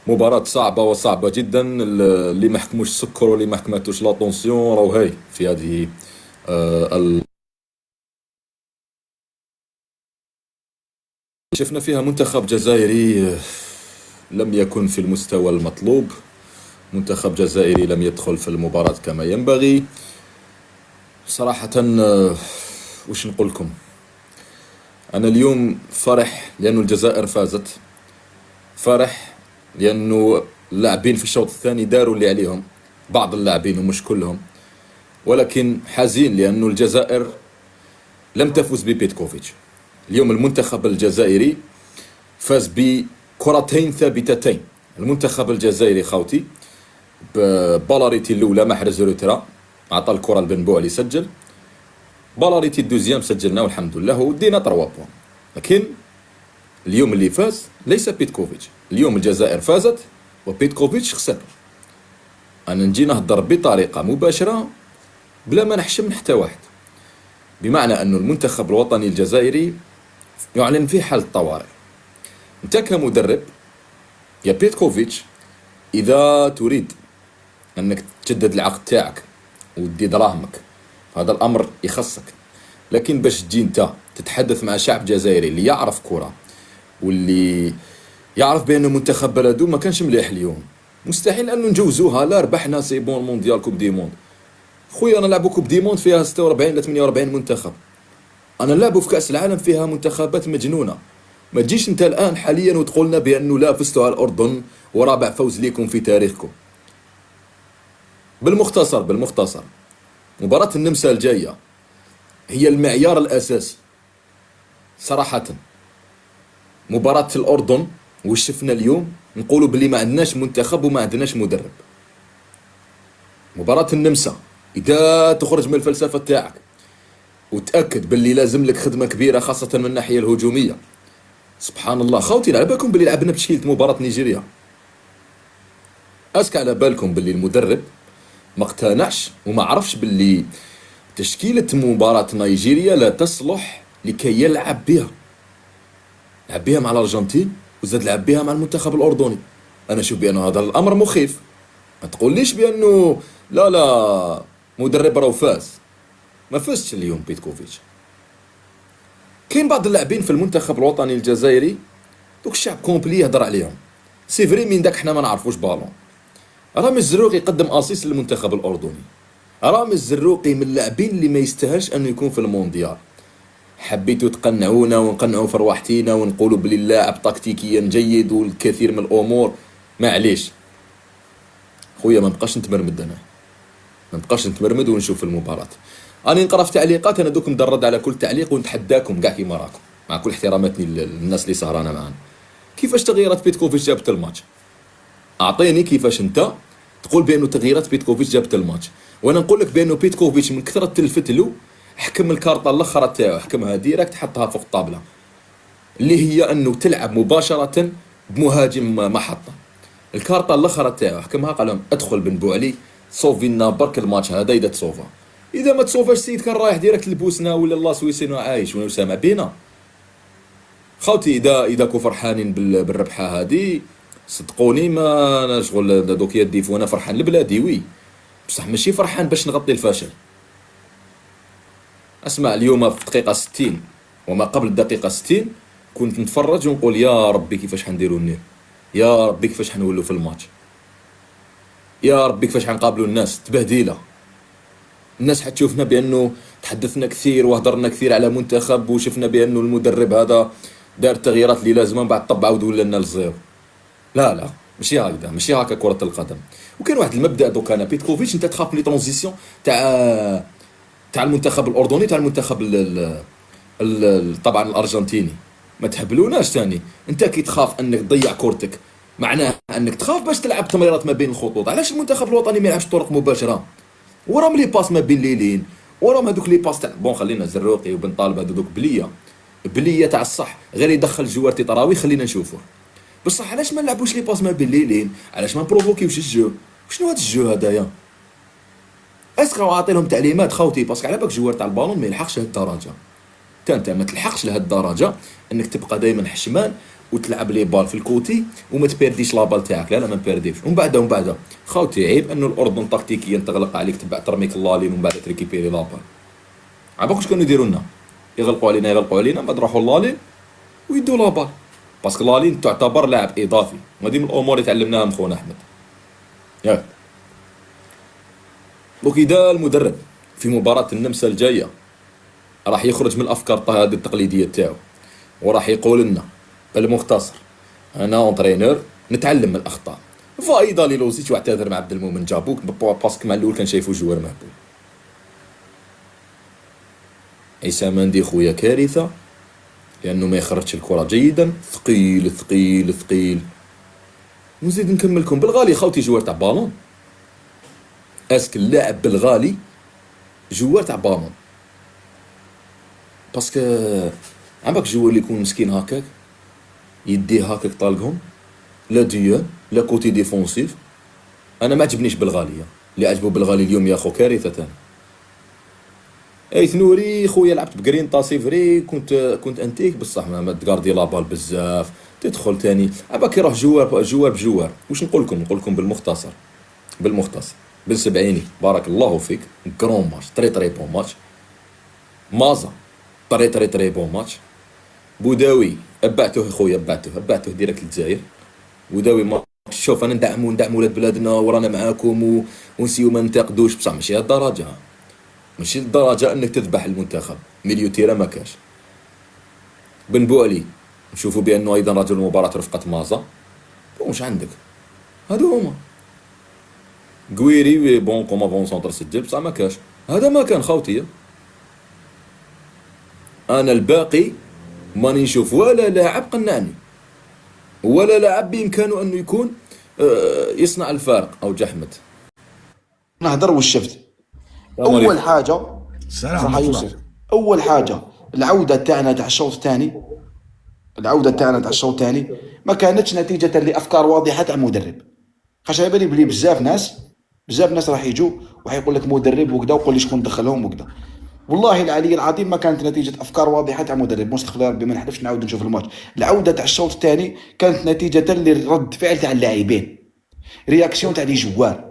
مباراة صعبة وصعبة جدا. اللي ما حكموش السكر واللي ما حكماتوش لاطونسيون راهو هاي في هذه شفنا فيها منتخب جزائري لم يكن في المستوى المطلوب. منتخب جزائري لم يدخل في المباراة كما ينبغي صراحة. وش نقول لكم، أنا اليوم فرح لأنه الجزائر فازت، فرح لأنه اللاعبين في الشوط الثاني داروا اللي عليهم، بعض اللاعبين ومش كلهم، ولكن حزين لأنه الجزائر لم تفز ببيتكوفيتش. اليوم المنتخب الجزائري فاز بكرتين ثابتتين. المنتخب الجزائري خاوتي ببالاريتي الأولى محرز روترا عطى الكرة لبن بوعلي سجل، بالاريتي الدوزيام سجلنا والحمد لله ودينا 3 بوان. لكن اليوم اللي فاز ليس بيتكوفيتش، اليوم الجزائر فازت وبيتكوفيتش خسر. أنا نجي نهضر بطريقة مباشرة بلا ما نحشم حتى واحد، بمعنى أن المنتخب الوطني الجزائري يعلن في حالة طوارئ. انت كمدرب يا بيتكوفيتش إذا تريد أنك تجدد العقد تاعك ودي دراهمك هذا الأمر يخصك، لكن باش تجي انت تتحدث مع شعب جزائري اللي يعرف كرة واللي يعرف بأنه منتخب بلده ما كانش مليح اليوم، مستحيل أنه نجوزوها. لا ربحنا سي بون مونديال كوب دي موند، خويا أنا نلعبوا كوب دي موند فيها 46 ل 48 منتخب، أنا نلعبوا في كأس العالم فيها منتخبات مجنونة. ما تجيش انت الآن حاليا وتقولنا بأنه لا فزتوا على الأردن ورابع فوز ليكم في تاريخكم. بالمختصر مباراة النمسا الجاية هي المعيار الأساسي صراحة. مباراة الأردن وش شفنا اليوم نقولوا بلي ما عندناش منتخب وما عندناش مدرب. مباراة النمسا إذا تخرج من الفلسفة تاعك وتأكد باللي لازم لك خدمة كبيرة خاصة من الناحية الهجومية. سبحان الله خوتي، على بالكم باللي لعبنا بتشكيلة مباراة نيجيريا؟ أسك على بالكم باللي المدرب ما اقتنعش وما عرفش باللي تشكيلة مباراة نيجيريا لا تصلح لكي يلعب بها. لعب بها مع الأرجنتين وزاد لعب بها مع المنتخب الأردني. أنا شوف بأنه هذا الأمر مخيف. ما تقوليش بأنه لا مدرب راهو فاز، ما فازش اليوم بيتكوفيتش. كاين بعض اللاعبين في المنتخب الوطني الجزائري دوك الشعب كومبلي يهضر عليهم، سي فري من داك حنا ما نعرفوش بالون. رامي الزروقي قدم اسيس للمنتخب الاردني، رامي الزروقي من اللاعبين اللي ما يستاهلش انه يكون في المونديال. حبيتوا تقنعونا ونقنعوا في رواحتينا ونقولوا بلي اللاعب تكتيكيا جيد والكثير من الامور، معليش خويا ما نبقاش نتمرمد، انا ما نبقاش نتمرمد ونشوف المباراة. أنا نقرا في تعليقات، أنا دوك ندرد على كل تعليق ونتحداكم كاع كيما راكم، مع كل احتراماتني للناس اللي سهرانة معانا. كيفاش تغييرات بيتكوفيتش جابت الماتش؟ أعطيني كيفاش أنت تقول بأنه تغييرات بيتكوفيتش جابت الماتش، وأنا نقول لك بأنه بيتكوفيتش من كثرة تلفتلو حكم الكارطة الأخرى تاعو، حكمها ديريكت حطها فوق الطابلة، اللي هي أنه تلعب مباشرة بمهاجم محطة. الكارطة الأخرى تاعو حكمها قال لهم ادخل بن بوعلي صوفي لنا برك الماتش هذا إذا تصوفا، اذا ما تصوفاش السيد كان رايح ديريكت لبوسنا ولا الله سويسنا عايش وانا سامع بينا. خوتي اذا كو فرحانين بالربحه هذه صدقوني ما انا شغل دوك يدي وانا فرحان لبلادي وي، بصح ماشي فرحان باش نغطي الفشل. اسمع اليوم في الدقيقه 60 وما قبل الدقيقه 60 كنت نتفرج ونقول يا ربي كيفاش حنديروا النير، يا ربي كيفاش حنولوا في الماتش، يا ربي كيفاش حنقابلوا الناس تبهديله. الناس حتشوفنا بأنه تحدثنا كثير وهدرنا كثير على منتخب وشفنا بأنه المدرب هذا دار التغييرات اللي لازمه بعد طب عاود ولا لنا الزيرو. لا ماشي هكذا، ماشي هكا كرة القدم. وكان واحد المبدأ دوك انا بيتكوفيتش انت تخاف لي ترانزيسيون تاع المنتخب الأردني تاع المنتخب طبعا الأرجنتيني، ما تهبلوناش ثاني. انت كي تخاف انك تضيع كورتك معناه انك تخاف باش تلعب تمريرات ما بين الخطوط. علاش المنتخب الوطني ما يلعبش طرق مباشرة؟ وراهم لي باس ما بين ليلين، وراهم هذوك لي باس تاع بون خلينا زروقي وبن طالب هذوك بليه تاع الصح، غير يدخل جوار طراوي خلينا نشوفوه. بصح علاش ما نلعبوش لي باس ما بين ليلين؟ علاش ما نبروفوكيوش الجو؟ شنو هذا الجو هذايا؟ اسكو عاطي لهم تعليمات خوتي، باسكو على بالك جوار تاع البالون ما يلحقش لهاد الدرجه. انت ما تلحقش لهاد الدرجه انك تبقى دائما حشمان وتلعب لي بال في الكوتي وما تبيرديش لابال تاعك. لا ما نبيرديش. ومن بعد خاوتي عيب انه الاردن تكتيكيا تغلق عليك، تبع ترميك اللالين ومن بعد تريكيبيري لابال. عباك واش كانوا يديروا لنا؟ يغلقوا علينا بعد راحوا اللالين ويدوا لابال، باسكو لالين تعتبر لاعب اضافي. هذه من الامور اللي تعلمناها من خونا احمد. ياك وكذا المدرب في مباراة النمسا الجاية راح يخرج من الافكار هذه التقليدية تاعو، وراح يقول لنا بالمختصر انا اونترينور نتعلم من الاخطاء. فايضا لوزيتش واعتذر مع عبد المؤمن جابوك باسكو مع الاول كان شايفو جوار مهبول. عيسى مندي خويا كارثة لانه ما يخرجش الكرة جيدا، ثقيل ثقيل ثقيل. ونزيد نكملكم بالغالي خوتي جوار تاع بالون. اسك اللاعب بالغالي جوار تاع بالون، باسكو عمرك جوار اللي يكون مسكين هكاك يديه هكاك طالقهم، لا ديان لا كوتي ديفونسيف. انا ما عجبنيش بالغاليه، اللي عجبو بالغالي اليوم يا خو كارثه تاني. اي ثنوري خويا لعبت بجرين طاسي فري، كنت انتيك بصح ما تقاردي لابال بزاف تدخل تاني. عباك يروح جوار بجوار. واش نقول لكم بالمختصر بن سبعيني بارك الله فيك، كرون ماتش تري بون ماتش. مازا تري بون ماتش. بوداوي ابعته خويا ابعته ديريكت للجزائر. بوداوي ما شوف انا ندعموا ولاد بلادنا ورانا معاكم ونسيو ما ننتقدوش، بصح ماشي هالدرجه، ماشي للدرجه انك تذبح المنتخب. ميليو تيرا ما كاش. بن بوعلي نشوفوا بانه ايضا رجل المباراه رفقه مازا. واش عندك؟ هادو هما. قويري بون كوم افون سونتر سجل بصح ما كاش. هذا ما كان خاوتي. انا الباقي ماني نشوف ولا لاعب قنعني، ولا لاعب بامكانه انه يكون يصنع الفارق او جحمد. نهضر واش شفت. اول حاجه صح يوسف، اول حاجه العوده تاعنا تاع الشوط الثاني ما كانتش نتيجه لافكار واضحه تاع مدرب. خاطر على بالي بلي بزاف ناس راح يجوا وحيقول لك مدرب وكذا وقول لي شكون دخلهم وكذا. والله العلي العظيم ما كانت نتيجه افكار واضحه تاع مدرب. مستقبلا ربي ما نحلفش نعاود نشوف الماتش. العوده تاع الشوط الثاني كانت نتيجه لرد فعل تاع اللاعبين، رياكسيون تاع لي جوار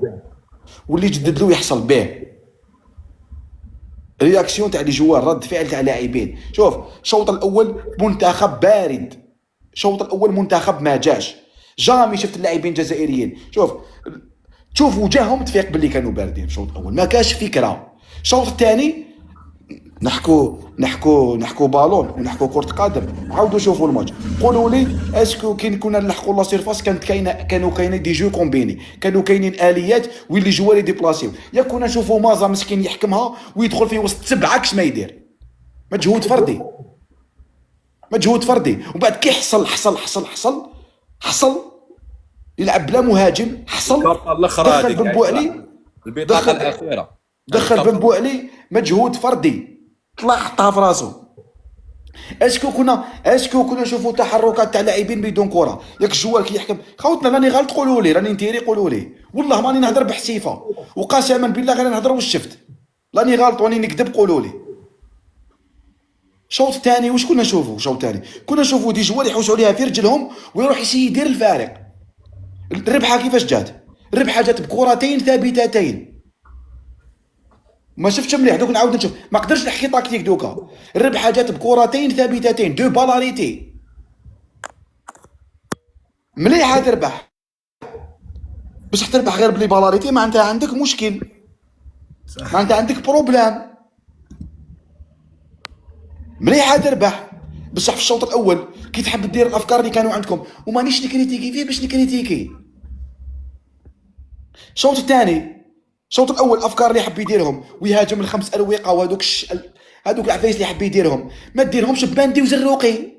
واللي جدد له يحصل به. رياكسيون تاع لي جوار، رد فعل تاع لاعبين. شوف الشوط الاول منتخب بارد، الشوط الاول منتخب ما جاش. جامي شفت اللاعبين الجزائريين تشوف وجههم تفيق باللي كانوا باردين. الشوط الاول ما كاش فكره. الشوط الثاني نحكو بالون ونحكو كرة قدم. عاودوا شوفوا الماتش قولوا لي اسكو كي كنا نلحقوا لا سيرفاس كانوا كاينين دي جو كومبيني، كانوا كاينين اليات واللي جواري ديبلاسيو. يا كنا نشوفوا مازا مسكين يحكمها ويدخل في وسط سبعه كش ما يدير. مجهود فردي. وبعد كي حصل يلعب بلا مهاجم. دخل بن بوعلي البطاقه الاخيره، دخل بن بوعلي مجهود فردي طلع حطها في راسو. اسكو كنا نشوفوا تحركات تاع لاعبين بدون كره. ياك الجوال كي يحكم خوتنا راني غلط قولوا لي، راني نتيري قولوا لي، والله ماني نهضر بحسيفه وقسما بالله غير نهضر واش شفت. راني غلط واني نكذب قولوا لي. الشوط الثاني واش كنا نشوفوا؟ الشوط الثاني كنا نشوفوا دي جوال يحوسوا عليها في رجلهم ويروح يدير الفارق. الربحه كيفاش جات؟ الربحه جات بكرتين ثابتتين. ما شفتش مليح دوك نعاود نشوف، ما قدرش نحكي تاكتيك دوكا. الربحه جات بكرتين ثابتتين، دو بالاريتي. مليحه تربح، بصح تربح غير بلي بالاريتي معناتها عندك مشكل، معناتها عندك بروبلام. مليحه تربح بصح في الشوط الاول كي تحب دير الافكار اللي كانوا عندكم ومانيش نكريتيكي فيه باش نكريتيكي. الشوط الثاني، الشوط الاول الافكار اللي حب يديرهم ويهاجم الخمس اروقه وهذوك العفايس اللي حب يديرهم ما ديرهمش بباندي وزروقي.